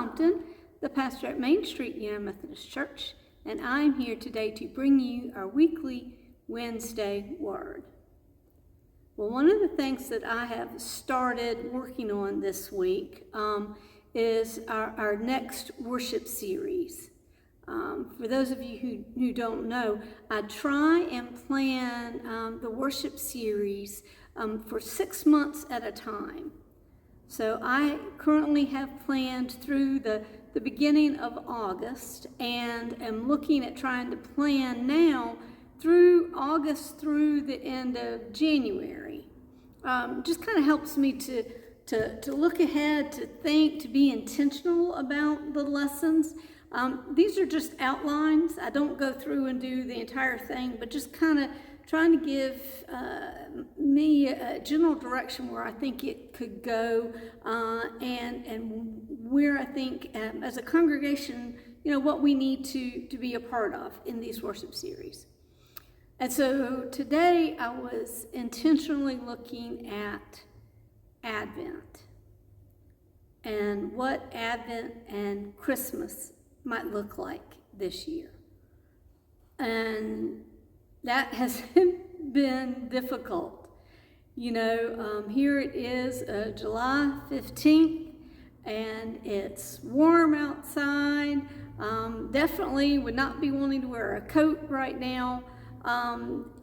Compton, the pastor at Main Street United Methodist Church, and I'm here today to bring you our weekly Wednesday Word. Well, one of the things that I have started working on this week is our next worship series. For those of you who don't know, I try and plan the worship series for 6 months at a time. So I currently have planned through the beginning of August and am looking at trying to plan now through August through the end of January. Just kind of helps me to look ahead, to think, to be intentional about the lessons. These are just outlines. I don't go through and do the entire thing, but just kind of trying to give me a general direction where I think it could go, and where I think as a congregation, what we need to be a part of in these worship series. And so today I was intentionally looking at Advent and what Advent and Christmas might look like this year. And that has been difficult. Here it is, July 15th, and it's warm outside. Definitely would not be wanting to wear a coat right now.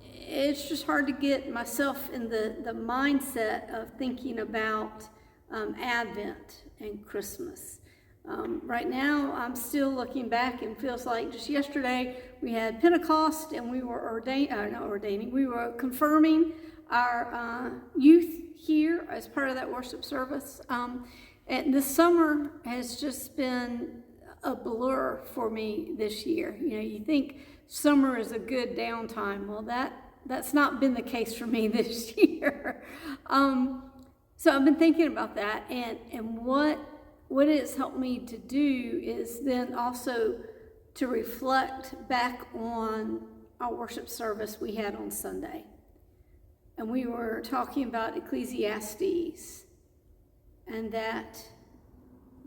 It's just hard to get myself in the mindset of thinking about Advent and Christmas. Right now, I'm still looking back and feels like just yesterday we had Pentecost and we were we were confirming our youth here as part of that worship service. And this summer has just been a blur for me this year. You think summer is a good downtime. Well, that's not been the case for me this year. So I've been thinking about that, and what it has helped me to do is then also to reflect back on our worship service we had on Sunday. And we were talking about Ecclesiastes, and that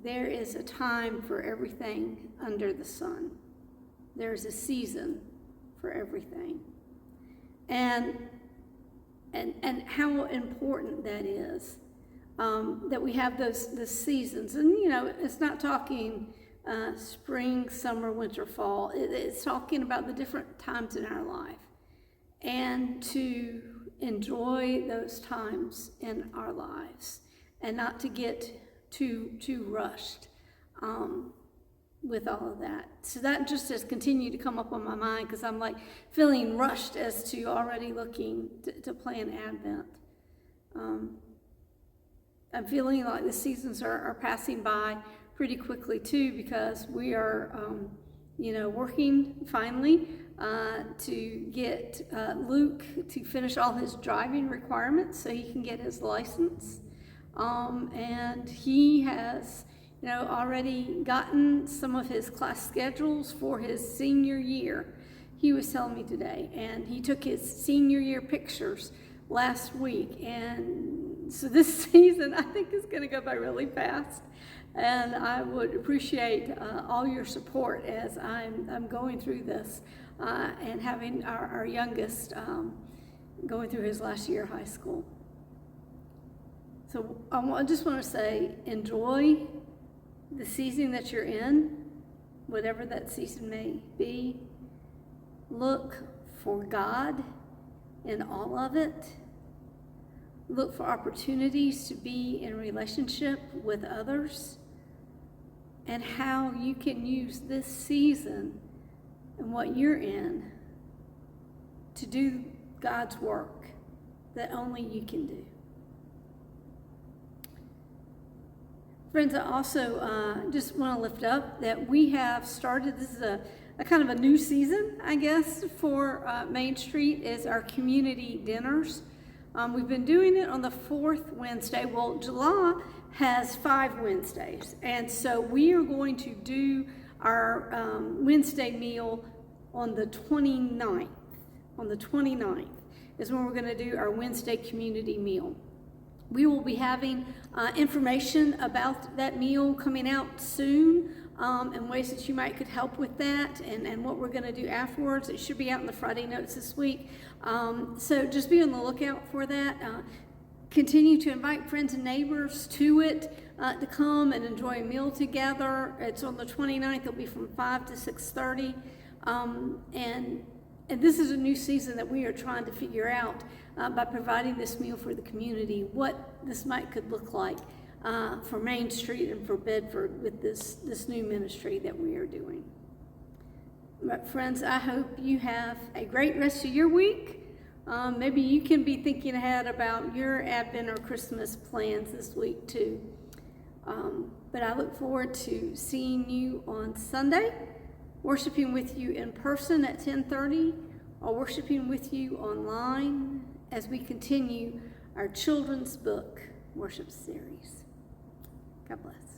there is a time for everything under the sun. There's a season for everything. And how important that is. That we have those seasons. And, it's not talking spring, summer, winter, fall. It's talking about the different times in our life. And to enjoy those times in our lives and not to get too rushed with all of that. So that just has continued to come up on my mind because I'm like feeling rushed as to already looking to plan Advent. I'm feeling like the seasons are passing by pretty quickly too, because we are, working finally to get Luke to finish all his driving requirements so he can get his license. And he has, already gotten some of his class schedules for his senior year. He was telling me today, and he took his senior year pictures last week, and so this season I think is going to go by really fast, and I would appreciate all your support as I'm going through this and having our youngest going through his last year of high school. So I just want to say, enjoy the season that you're in, whatever that season may be. Look for God in all of it. Look for opportunities to be in relationship with others, and how you can use this season and what you're in to do God's work that only you can do. Friends, I also just want to lift up that we have started, this is a kind of a new season, I guess, for Main Street, is our community dinners. We've been doing it on the fourth Wednesday. Well, July has 5 Wednesdays, and so we are going to do our Wednesday meal on the 29th. On the 29th is when we're going to do our Wednesday community meal. We will be having information about that meal coming out soon, and ways that you might could help with that, and what we're going to do afterwards. It should be out in the Friday notes this week. So just be on the lookout for that. Continue to invite friends and neighbors to it, to come and enjoy a meal together. It's on the 29th. It'll be from 5 to 6:30. And this is a new season that we are trying to figure out by providing this meal for the community, what this could look like for Main Street and for Bedford with this new ministry that we are doing. But friends, I hope you have a great rest of your week. Maybe you can be thinking ahead about your Advent or Christmas plans this week too. But I look forward to seeing you on Sunday, worshiping with you in person at 10:30, or worshiping with you online as we continue our children's book worship series. God bless.